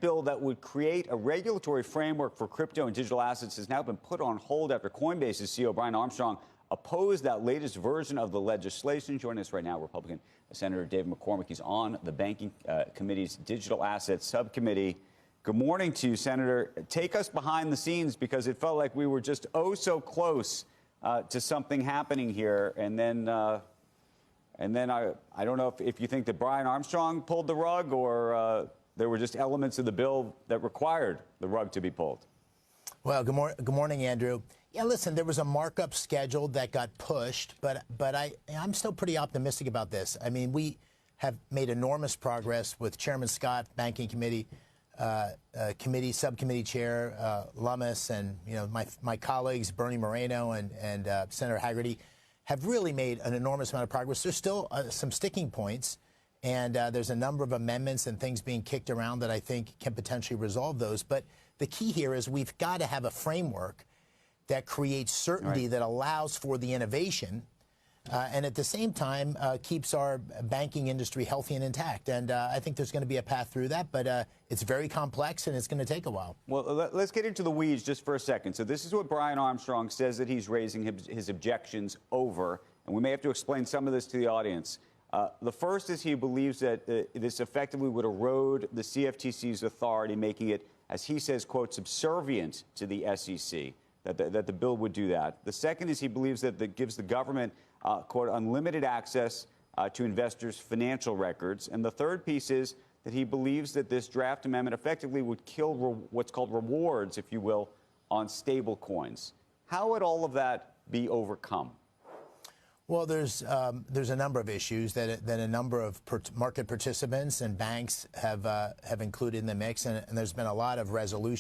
bill that would create a regulatory framework for crypto and digital assets has now been put on hold after Coinbase's CEO Brian Armstrong opposed that latest version of the legislation. Joining us right now, Republican Senator David McCormick. He's on the Banking Committee's Digital Assets Subcommittee. Good morning to you, Senator. Take us behind the scenes, because it felt like we were just so close to something happening here. And then I don't know if you think that Brian Armstrong pulled the rug, or there were just elements of the bill that required the rug to be pulled. Well, good morning, Andrew. Yeah, listen, there was a markup scheduled that got pushed, but I'm still pretty optimistic about this. I mean, we have made enormous progress with Chairman Scott, Banking Committee, Subcommittee Chair Lummis, and my colleagues Bernie Moreno and Senator Hagerty have really made an enormous amount of progress. There's still some sticking points, and there's a number of amendments and things being kicked around that I think can potentially resolve those. But the key here is we've got to have a framework that creates certainty, that allows for the innovation, and at the same time keeps our banking industry healthy and intact. And I think there's going to be a path through that, but it's very complex and it's going to take a while. Well, let's get into the weeds just for a second. So this is what Brian Armstrong says that he's raising his objections over, and we may have to explain some of this to the audience. The first is he believes that this effectively would erode the CFTC's authority, making it, as he says, quote, subservient to the SEC. That the bill would do that. The second is he believes that it gives the government, quote, unlimited access to investors' financial records. And the third piece is that he believes that this draft amendment effectively would kill what's called rewards, if you will, on stable coins. How would all of that be overcome? Well, there's a number of issues that a number of market participants and banks have included in the mix, and there's been a lot of resolution.